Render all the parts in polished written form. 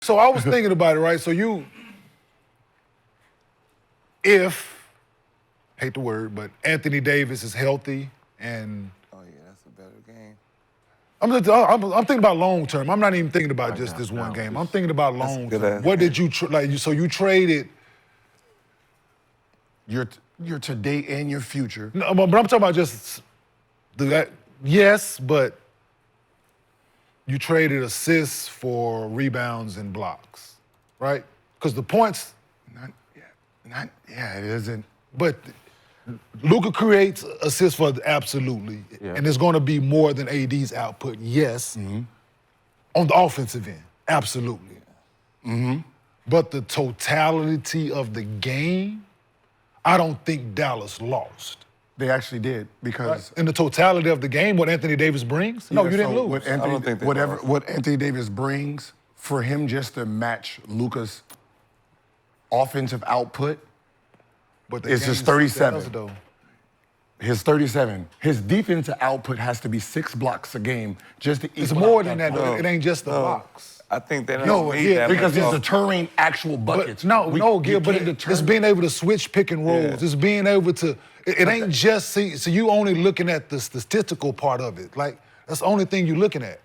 So I was thinking about it, right? So hate the word, but Anthony Davis is healthy and... Oh, yeah, that's a better game. I'm thinking about long term. I'm not even thinking about just this one game. I'm thinking about long term. What did you, so you traded... Your today and your future. No, but I'm talking about just that. Yes, but you traded assists for rebounds and blocks, right? Because the points... It isn't. But Luka creates assists for absolutely, and it's going to be more than AD's output, yes, on the offensive end, absolutely. But the totality of the game, I don't think Dallas lost. They actually did because in the totality of the game, what Anthony Davis brings, no, you didn't lose. What Anthony Davis brings for him just to match Luka's offensive output, but it's just 37. His 37. His defensive output has to be 6 blocks a game just to equal. It's more than that, though. It ain't just the blocks. I think they don't need that because it's deterring actual buckets. Gil, but it's being able to switch pick and rolls. Yeah. It's being able to, it ain't just, so you only looking at the statistical part of it. Like, that's the only thing you're looking at.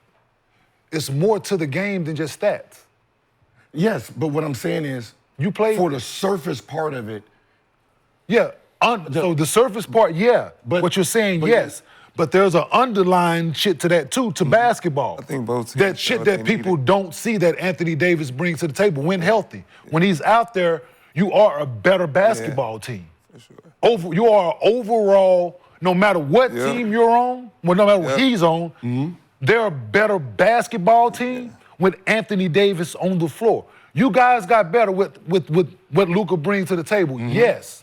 It's more to the game than just stats. Yes, but what I'm saying is, you play for the surface part of it. Yeah, so the surface part, but what you're saying, yes. But there's an underlying shit to that too, to basketball. I think both teams. That shit that people don't see that Anthony Davis brings to the table when healthy. When he's out there, you are a better basketball team. For sure. You are overall, no matter what team you're on, no matter what he's on, they're a better basketball team with Anthony Davis on the floor. You guys got better with what Luka brings to the table, yes.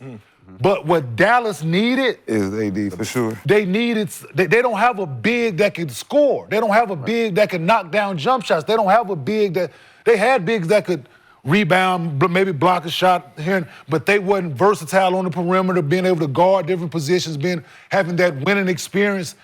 But what Dallas needed is AD for sure. They don't have a big that can score. They don't have a big that can knock down jump shots. They don't have a big that, they had bigs that could rebound, maybe block a shot here, but they wasn't versatile on the perimeter, being able to guard different positions, having that winning experience.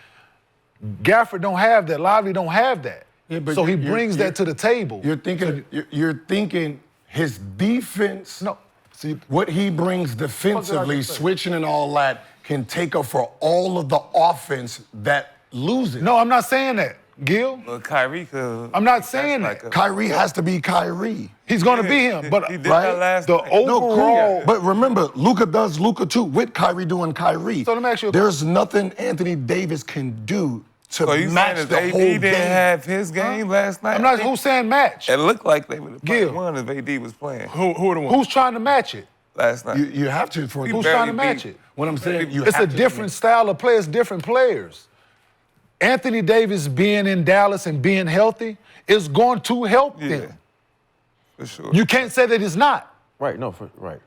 Gafford don't have that. Lively don't have that. Yeah, so he brings that to the table. You're thinking his defense. No. See, what he brings defensively, switching and all that, can take up for all of the offense that loses. No, I'm not saying that, Gil. But Kyrie could. I'm not saying that. Kyrie has to be Kyrie. He's going to be him, but he did that last night. Overall. But remember, Luka does Luka too, with Kyrie doing Kyrie. So let me ask you. There's nothing Anthony Davis can do to match the AD whole game. didn't have his game last night? I'm not. Who's saying match? It looked like they would have played one if AD was playing. Who are the ones? Who's trying to match it? Last night. You have to. Who's trying to match it? What I'm saying, it's a different style of players, different players. Anthony Davis being in Dallas and being healthy is going to help them. For sure. You can't say that it's not. Right, right.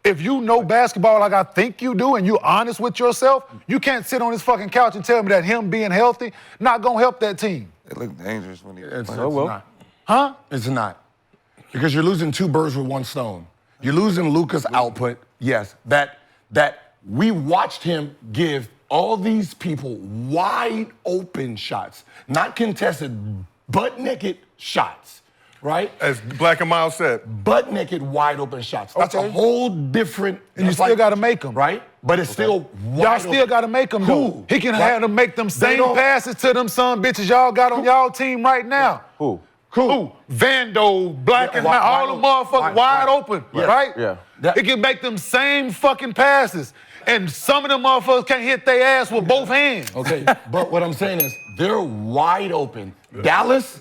If you know basketball like I think you do and you're honest with yourself, you can't sit on this fucking couch and tell me that him being healthy not gonna help that team. It looked dangerous when he was playing. It's not. Huh? It's not. Because you're losing 2 birds with 1 stone. You're losing Luka's output, yes. That we watched him give all these people wide open shots, not contested, butt naked shots. Right? As Black and Miles said. Butt naked, wide open shots. That's a whole different... And you still got to make them. Right? But it's still wide Y'all still got to make them, though. He can have them make them same passes to them son bitches y'all got on y'all team right now. Who? Vando, Black and Miles, all the motherfuckers wide open, right? Yeah. He can make them same fucking passes. And some of them motherfuckers can't hit their ass with both hands. Okay, but what I'm saying is they're wide open. Dallas...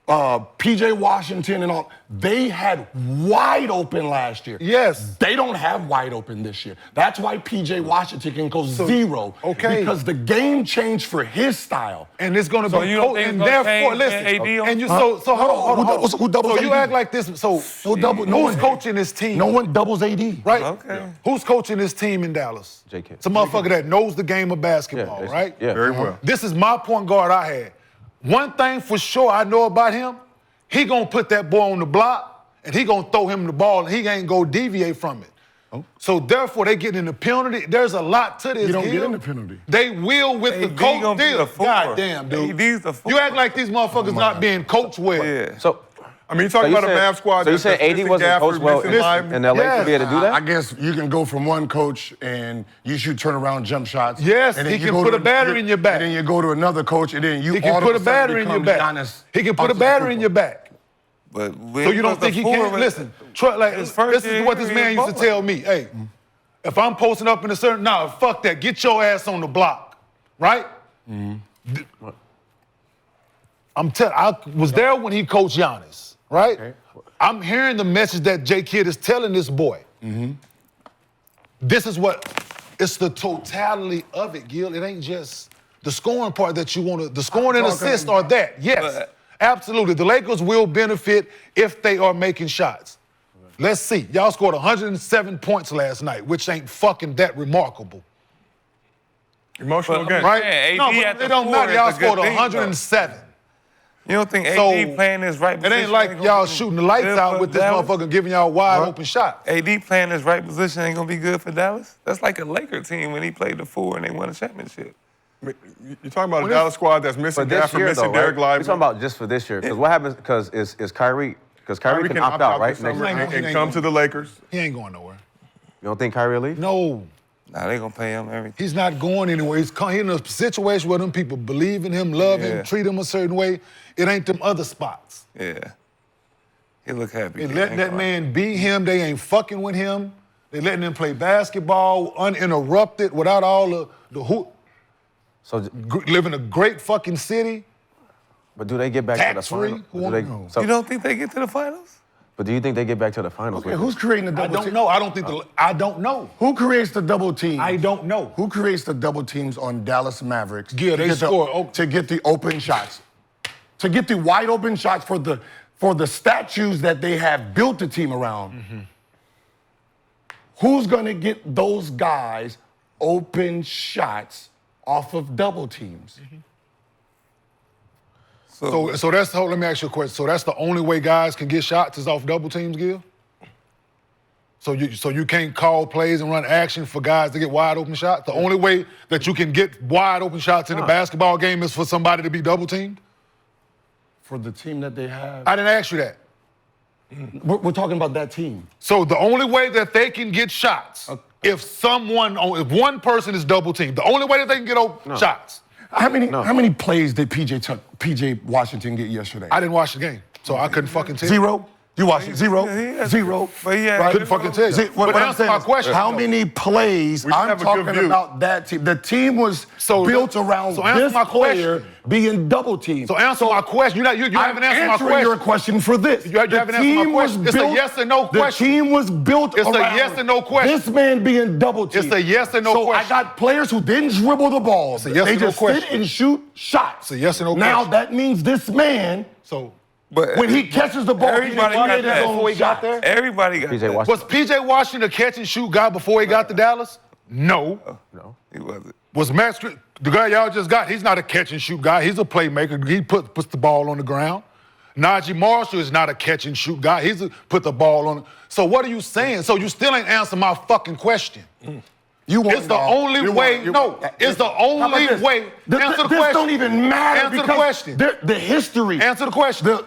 PJ Washington and all, they had wide open last year. Yes. They don't have wide open this year. That's why PJ Washington can go 0. Okay. Because the game changed for his style. And it's going to be... you don't think and it's gonna therefore, change listen. AD And you, hold on. Who doubles So you AD? act like this, who's coaching this team? No one doubles AD. Right? Okay. Who's coaching this team in Dallas? JK. It's a motherfucker that knows the game of basketball, right? Yeah. Very well. This is my point guard I had. One thing for sure I know about him, he gonna put that boy on the block and he gonna throw him the ball and he ain't gonna deviate from it. So therefore they get in the penalty. There's a lot to this. You don't get in the penalty. They will with the coach deal. God damn, dude. AD's the 4. You act like these motherfuckers not being coached well. Yeah. So I mean, you're talking about a Mavs squad. So you said AD wasn't coached well in LA to be able to do that? I guess you can go from one coach and you shoot turnaround jump shots. Yes, and then he can put a battery in your back. And then you go to another coach and then you He can put a battery in your back. He can put a battery in your back. But So you don't think he can't? Listen, this is what this man used to tell me. Hey, if I'm posting up in a certain, fuck that. Get your ass on the block, right? I was there when he coached Giannis, right? Okay. I'm hearing the message that J. Kidd is telling this boy. This is it's the totality of it, Gil. It ain't just the scoring part that you want to, the scoring and assists are that. Yes, absolutely. The Lakers will benefit if they are making shots. Let's see. Y'all scored 107 points last night, which ain't fucking that remarkable. Emotional game. Right? No, but it don't matter. Y'all scored 107. You don't think AD playing his right position? It ain't like y'all shooting the lights out with this motherfucker giving y'all wide open shots. AD playing his right position ain't gonna be good for Dallas? That's like a Laker team when he played the 4 and they won a championship. You're talking about a Dallas squad that's missing Gafford, missing Derek Lively. You're talking about just for this year. Because what happens, because is Kyrie, because Kyrie can opt out, right? And come to the Lakers. He ain't going nowhere. You don't think Kyrie will leave? No. Nah, they gonna pay him everything. He's not going anywhere. He's in a situation where them people believe in him, love him, treat him a certain way. It ain't them other spots. Yeah. He look happy. They letting that man be him. They ain't fucking with him. They letting him play basketball uninterrupted without all the hoop. So live in a great fucking city. But do they get back to the finals? You don't think they get to the finals? But do you think they get back to the finals? Okay, who's creating the double team? I don't know. Who creates the double team? I don't know. Who creates the double teams on Dallas Mavericks? Yeah, they score. To get the open shots. To get the wide open shots for the statues that they have built the team around. Who's gonna get those guys open shots off of double teams? So that's let me ask you a question. So that's the only way guys can get shots is off double teams, Gil? So you can't call plays and run action for guys to get wide open shots? The only way that you can get wide open shots in a basketball game is for somebody to be double teamed? For the team that they have. I didn't ask you that. We're talking about that team. So the only way that they can get shots, if one person is double teamed, the only way that they can get shots. How many plays did PJ Washington get yesterday? I didn't watch the game, so I couldn't fucking tell you. 0? You watched it? 0? 0. But yeah, I couldn't fucking tell you. But answer my question. How many plays? I'm talking about that team. The team was built around this player being double teamed. So answer my question. You haven't answered my question. I'm answering your question for this. You haven't answered my question. It's a yes or no question. The team was built around a yes or no question. This man being double teamed. It's a yes or no question. So I got players who didn't dribble the ball. It's a yes they or no just question. sit and shoot shots. It's a yes or no now question. that means this man. But when he catches the ball, everybody got that before he got there. Everybody got that. Was P.J. Washington a catch and shoot guy before he got to Dallas? No. No, he wasn't. Was Max the guy y'all just got? He's not a catch and shoot guy. He's a playmaker. He puts the ball on the ground. Najee Marshall is not a catch and shoot guy. He's put the ball on. So what are you saying? So you still ain't answering my fucking question. It's the only way. It's the only way. Answer the question. This don't even matter. Answer the question. The history. Answer the question.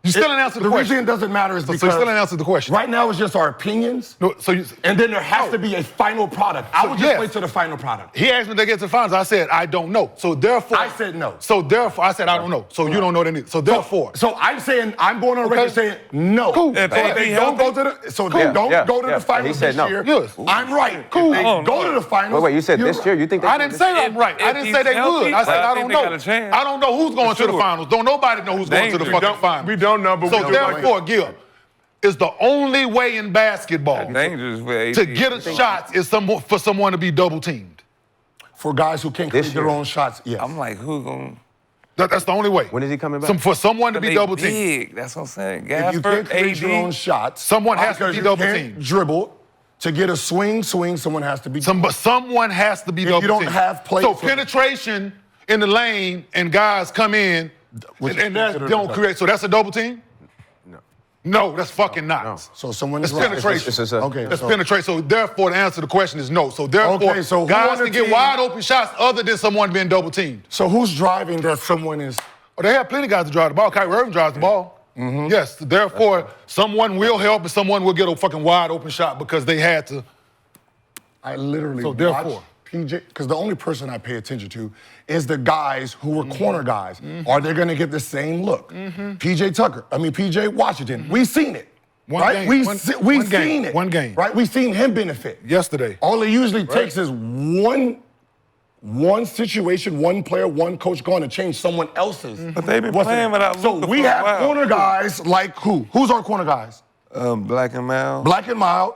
You still didn't answer the question. The reason it doesn't matter is because you still didn't answer the question. Right now it's just our opinions. And then there has to be a final product. I would just wait to the final product. He asked me to get to the finals. I said, I don't know. So therefore. I said no. So therefore, I said, I don't know. So you don't know that either. So therefore. So I'm saying, I'm going on record saying no. Cool. So they don't go to the finals this year. Yes. I'm right. Cool. If they go to the finals. Wait, you said this year? You think they I didn't say I'm right. I didn't say they would. I said, I don't know. I don't know who's going to the finals. Don't nobody know who's going to the fucking finals. We don't know, but so therefore, Gil, is the only way in basketball to get a shot is for someone to be double teamed. For guys who can't create their own shots, yes. I'm like, who gonna? That's the only way. When is he coming back? For someone to be double teamed. That's what I'm saying. If you can't create your own shots, someone has to be double teamed. Dribble. To get a swing, someone has to be. Someone has to be double teamed. You don't have plays. So penetration in the lane and guys come in and that don't create. So that's a double team. No, that's fucking not. No. So someone is penetration. Okay, that's penetration. So therefore, the answer to the question is no. So therefore, guys can get wide open shots other than someone being double teamed. So who's driving that someone is? Oh, they have plenty of guys to drive the ball. Kyrie Irving drives the ball. Yes, therefore, someone will help and someone will get a fucking wide open shot because they had to. I literally So watch therefore. PJ, because the only person I pay attention to is the guys who were corner guys. Are they going to get the same look? PJ Washington, we seen it. One right? game, We one- seen one game, it. one game. Right? We seen him benefit. Yesterday. All it usually takes is one situation, one player, one coach going to change someone else's. But they've been playing without So Luka we for a have while. corner guys like who? Who's our corner guys? Black and Mal. Black and Mild.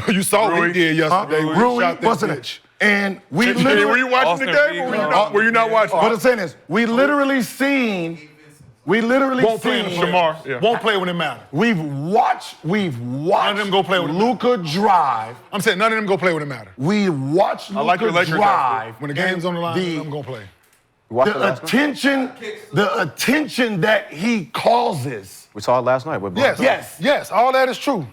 You saw what he did yesterday. when he Rui, shot that what's it? bitch. And we Were literally. you watching Austin the game Reeves, or were you not watching? What I'm saying is, we literally seen. Won't play in the Shamar, yeah. Won't play when it matters. We've watched None of them go play with him. Luka drive. I'm saying none of them go play when it matters. We watched like your Luka Lakers drive. When the game's on the line, none of them The, gonna play. You watched the the last one? attention that he causes We saw it last night with Yes, Bron. yes, all that is true.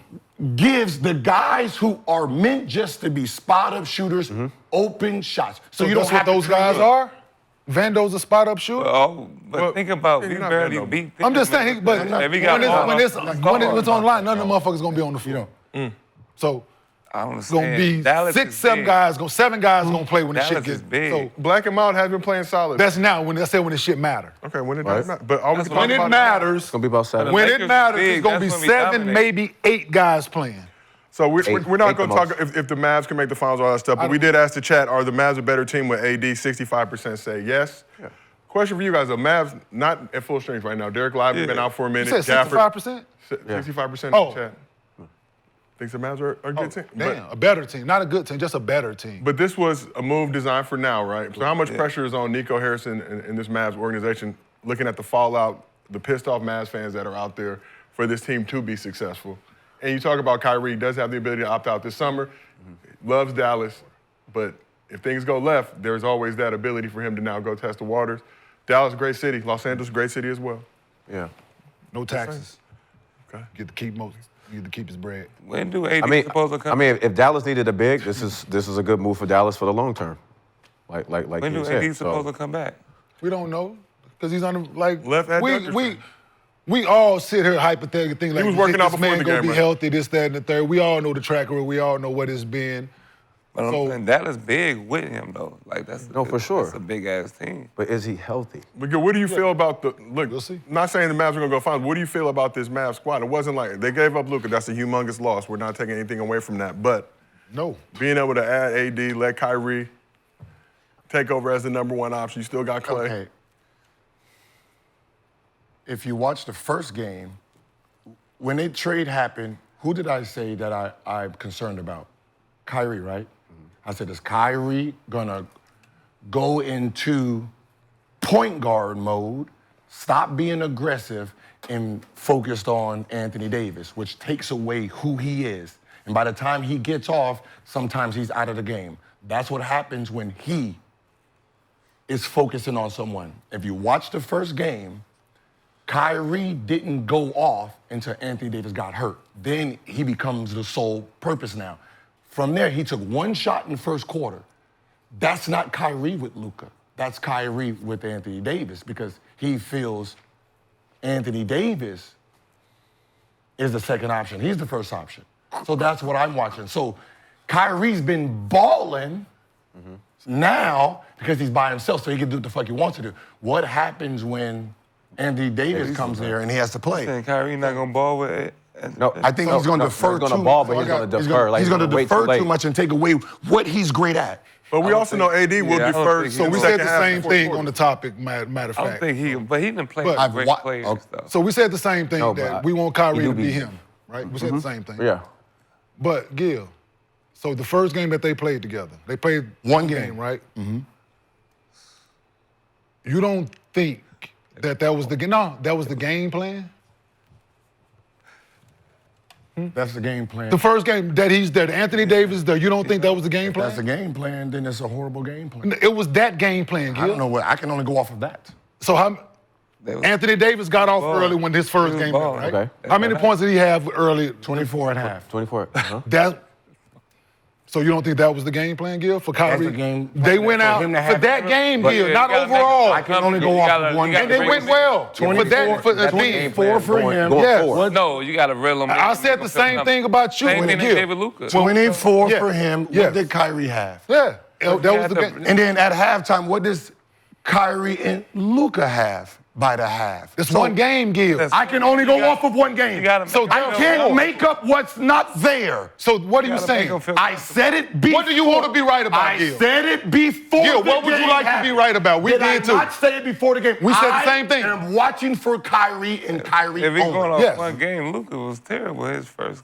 gives the guys who are meant just to be spot-up shooters open shots. So you don't that's have what those guys are. Vando's a spot-up shooter. Oh, but Well, think about, we you're not barely Vando. beat. I'm just saying, but If we when got it's on the line, none of them motherfuckers gonna be on the floor. So I it's understand. gonna be Dallas is seven big. guys gonna play when the Dallas shit gets is big. So Black and Mild has been playing solid. that's now when I say when the shit matter. Okay, when it Right. does not. But all we That's can When talk it about matters, It's gonna be about 7. when Lakers it matters, big, it's gonna be that's when we 7, dominate. maybe 8 guys playing. So we're not Eight going the to talk most. if the Mavs can make the finals, all that stuff. But we did ask the chat: are the Mavs a better team with AD? 65% say yes. Yeah. Question for you guys: the Mavs not at full strength right now. Derek Lively been out for a You minute. said 65%? 65% Oh. in the chat. Thinks the Mavs are a good team. Damn, a better team. Not a good team, just a better team. But this was a move designed for now, right? So how much pressure is on Nico Harrison and this Mavs organization looking at the fallout, the pissed off Mavs fans that are out there for this team to be successful? And you talk about Kyrie does have the ability to opt out this summer, loves Dallas, but if things go left, there's always that ability for him to now go test the waters. Dallas, great city. Los Angeles, great city as well. Yeah. No taxes. Okay. Get to keep most. Get to keep his bread. When do AD supposed to come? If Dallas needed a big, this is a good move for Dallas for the long term. Like when you do said. AD supposed to come back? We don't know because he's on the like Left adductor we all sit here hypothetically thinking like was working out this before man the gonna game, be right? healthy, this, that, and the third. We all know the track record. We all know what it's been. But So- I'm saying Dallas big with him though. Like that's No, for sure. That's a big ass team. But is he healthy? But what do you feel about the look? We'll see. Not saying the Mavs are gonna go finals. What do you feel about this Mavs squad? It wasn't like they gave up Luka. That's a humongous loss. We're not taking anything away from that. But No. being able to add AD, let Kyrie take over as the number one option. You still got Clay. Okay. If you watch the first game, when the trade happened, who did I say that I'm concerned about? Kyrie, right? I said, is Kyrie gonna go into point guard mode, stop being aggressive, and focused on Anthony Davis, which takes away who he is. And by the time he gets off, sometimes he's out of the game. That's what happens when he is focusing on someone. If you watch the first game, Kyrie didn't go off until Anthony Davis got hurt. Then he becomes the sole purpose now. From there, he took one shot in the first quarter. That's not Kyrie with Luka. That's Kyrie with Anthony Davis because he feels Anthony Davis is the second option. He's the first option. So that's what I'm watching. So Kyrie's been balling now because he's by himself, so he can do what the fuck he wants to do. What happens when Anthony Davis comes there and he has to play? Saying Kyrie not gonna ball with it. No, I think he's going to defer He's going to too ball, but much. he's going to defer. He's going to wait defer late. too much and take away what he's great at. But we also know AD will I don't defer. think he- So in we the said second the half same before thing quarter. on the topic, matter of I don't fact. think he didn't play But with I've great wa- players okay. though. So we said the same thing No, that but we want Kyrie he do to be be- him, right? We said the same thing. Yeah. But Gil, so the first game that they played together, they played One one game. game, right? Mm-hmm. You don't think that was the game? No, that was the game plan. That's the game plan. The first game that he's there, Anthony Davis there. You don't think that was the game If plan? that's the game plan, then it's a horrible game plan. It was that game plan, Gil. I don't know what. I can only go off of that. So how? They was- Anthony Davis got off balling. early when his first He was game, balling. right? Okay. How many points did he have early? 24 and a half. 24. Uh-huh. That So you don't think that was the game plan, Gil, for Kyrie? the game They plan went for out him to for have that it. game, But Gil, you not gotta make overall. it- I can only go off of one And they game. went well. For that, for the That's the team. game 4 plan for going- him. going Yes. forward. No, you got to reel them in. I said the same thing about you Same when thing Gil. they gave with Luka. 24 Yeah. for him. Yeah. What did Kyrie have? Yeah, that was the game. And then at halftime, what does Kyrie and Luka have by the half? It's one game, Gil. I can only go off of one game. You gotta So make I them can't feel- make up what's not there. So what are you gotta make saying? them feel I said it before. What do you want to be right about, I Gil? said it before. Gil, the what would you game like to be happened. right about? We did did I too. not say it before the game? We said the same thing. I'm watching for Kyrie and Kyrie If he going only. off Yes. one game, Luka was terrible his first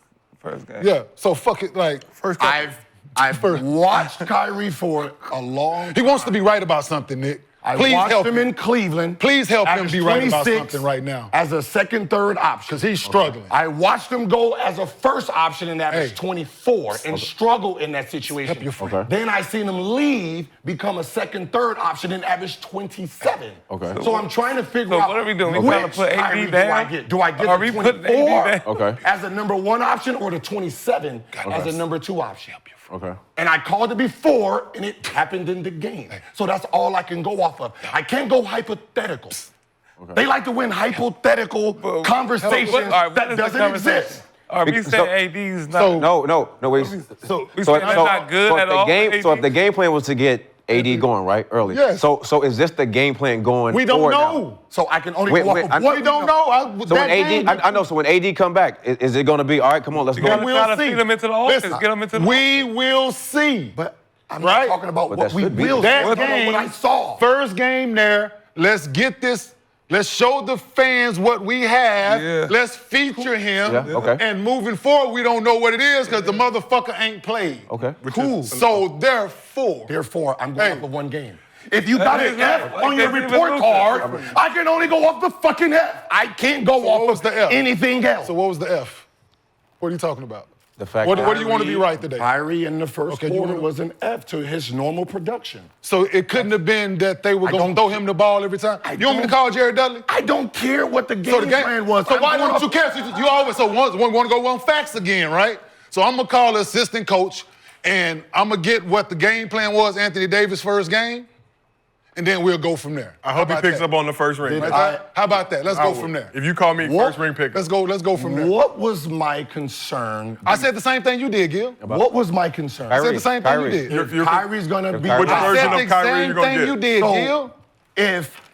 game. Yeah, so fuck it, like, first I've First. watched Kyrie for a long time. he wants to be right about something, Nick. I Please watched help him in Cleveland. Please help him average be right about 26 something right now. As a second, third option. Because he's struggling. I watched him go as a first option and average Hey. 24 and struggle in that situation. Help your friend. Okay. Then I seen him leave, become a second, third option and average 27. Okay. So I'm trying to figure So out what are we doing? We which trying to put AD Kyrie down? do I get? Do I get Are the we putting AD 24 down? Okay. as a number one option or the 27 as a number two option? Okay. And I called it before, and it happened in the game. So that's all I can go off of. I can't go hypothetical. They like to win hypothetical conversations that doesn't exist. Are we So- saying AD's not? No, wait. we saying that's not good if at the all game, for so if AD? the game plan was to get AD going right early, Yes. So is this the game plan going? We don't forward now? know. So I can only Wait, go wait, off I- of what We don't know. So when I know. So when AD come back, is it going to be all right? Come on, let's You go. gotta we'll try to see. feed them into the offense. Listen, Get them into the we will see. But I'm Right? not talking about But what that we should be will. That I'm talking about game, what I saw. first game there, let's get this. Let's show the fans what we have. Yeah. Let's feature him. Yeah, okay. And moving forward, we don't know what it is because the motherfucker ain't played. Okay. Cool. So therefore, Therefore, I'm going Hey. off of one game. If you got an F right. on your Like, report even card, Luka. I can only go off the fucking F. I can't go what off was of the F? anything else. so what was the F? What are you talking about? The fact What that do you want to be right today? Kyrie in the first Okay, you quarter wanna- was an F to his normal production. So it couldn't have been that they were I going to don't- throw him the ball every time? I You want me to don't- call Jared Dudley? I don't care what the game, So the game plan was. So I'm why going don't you off- care? So you always want to go on facts again, right? So I'm gonna call the assistant coach, and I'm gonna get what the game plan was. Anthony Davis' first game, and then we'll go from there. I hope he picks up on the first ring. Right man. there? How about that? Let's I go would. from there. If you call me What? first ring pick, Let's go from there. What was my concern? I said the same thing you did, Gil. What was my concern? I said the same thing Kyrie. you did. You're- Kyrie's gonna be. Kyrie- Which I version said of the Kyrie same you gonna thing get? you did, So, Gil.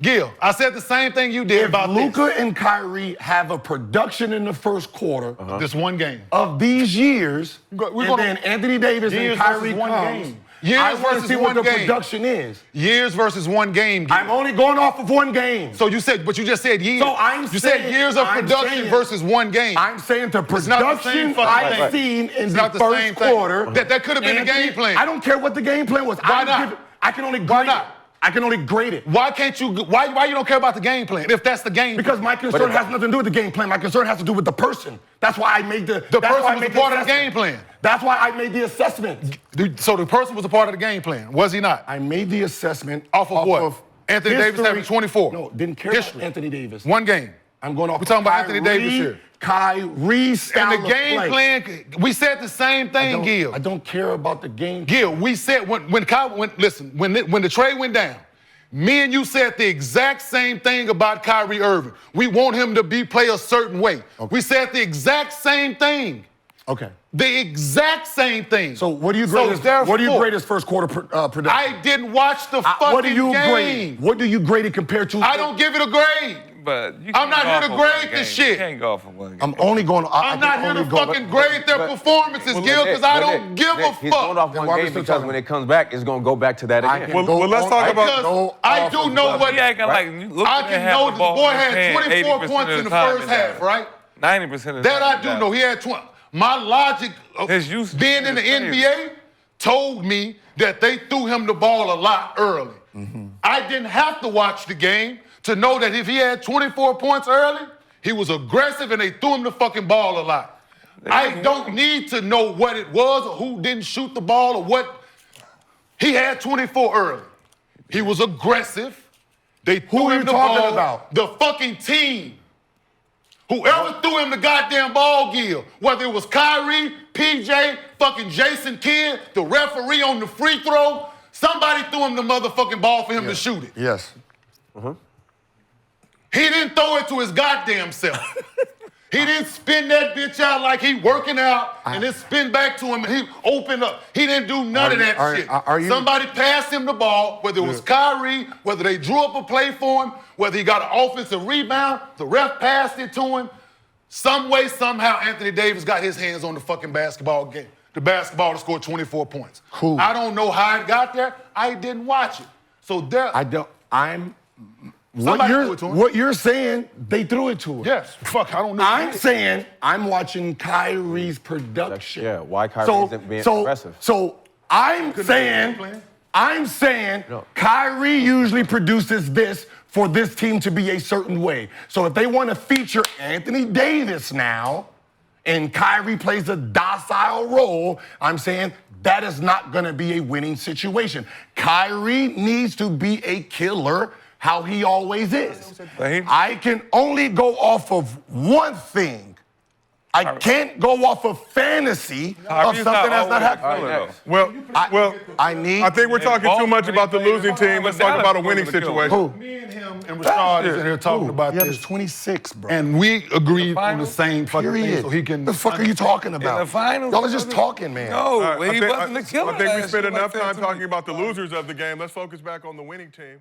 Gil, I said the same thing you did If about Luka and Kyrie have a production in the first quarter this one game. of these years, We're and gonna- then Anthony Davis Years and Kyrie versus one comes, game. Years I want to versus see what one the game. production is. Years versus one game, Gil. I'm only going off of one game. So you said, but you just said years. So I'm you saying- said years of I'm production saying- versus one game. I'm saying the not the production same fucking I've thing. seen in It's the not the first same thing. quarter. That could have been the game plan. I don't care what the game plan was. Why not? I can only grade Why not? it. I can only grade it. Why can't you? Why you don't care about the game plan if that's the game? Because my concern if- has nothing to do with the game plan. My concern has to do with the person. That's why I made the. The that's person why I was made a part of the assessment. game plan. That's why I made the assessment. So the person was a part of the game plan, was he not? I made the assessment Off of what? Anthony Davis history. having 24. No, didn't care History. about Anthony Davis. One game. I'm going off. We're talking of about Anthony Kyrie, Davis here. Kyrie style And the of game play. plan, we said the same thing, Gil. I don't care about the game. Gil, we said when the trade went down, me and you said the exact same thing about Kyrie Irving. We want him to play a certain way. Okay. We said the exact same thing. Okay. The exact same thing. So what do you grade? What do you grade his first quarter production? I didn't watch the fucking what do you game. grade? What do you grade it compared to? I don't give it a grade. But you I'm can't not go here off to of grade one this game. shit. You can't go off of one game. I'm only going. I'm not here to fucking grade their performances, Gil, because I don't give a He's going fuck. off Then one why we game still because talking? when it comes back, it's going to go back to that I again. can Well, let's talk about- Because I do know what. He acting like Luka I didn't can have know the the ball boy in his had hand 24 80% points of in the time first in half, Dallas. right? 90% of the That time I in do Dallas. know. He had 20. My logic of His usage being in the is crazy. NBA told me that they threw him the ball a lot early. I didn't have to watch the game to know that if he had 24 points early, he was aggressive and they threw him the fucking ball a lot. I don't need to know what it was or who didn't shoot the ball or what. He had 24 early. He was aggressive. They threw Who are him you the talking ball. about? The fucking team. Whoever threw him the goddamn ball, Gil, whether it was Kyrie, PJ, fucking Jason Kidd, the referee on the free throw, somebody threw him the motherfucking ball for him to shoot it. Yes. He didn't throw it to his goddamn self. He didn't spin that bitch out like he working out and then spin back to him and he opened up. He didn't do none of that shit. Somebody passed him the ball, whether it was Kyrie, whether they drew up a play for him, whether he got an offensive rebound, the ref passed it to him. Some way, somehow, Anthony Davis got his hands on the fucking basketball game. The basketball to score 24 points. Cool. I don't know how it got there. I didn't watch it. So there. What you're saying, they threw it to him. Yes. Fuck, I don't know. I'm saying I'm watching Kyrie's production. Yeah, why Kyrie isn't being aggressive. So I'm saying Kyrie usually produces this for this team to be a certain way. So if they want to feature Anthony Davis now, and Kyrie plays a docile role, I'm saying that is not going to be a winning situation. Kyrie needs to be a killer how he always is. I can only go off of one thing. I can't go off of fantasy of something that's not happening. I think we're talking too much about the losing team. Let's talk about a winning situation. Me and him and Rashad is in here talking about this. He's 26, bro. And we agreed on the same fucking thing, so he can. The fuck are you talking about? In the finals, Y'all are just talking, man. No, he wasn't the killer. I think we spent enough time talking about the losers of the game. Let's focus back on the winning team.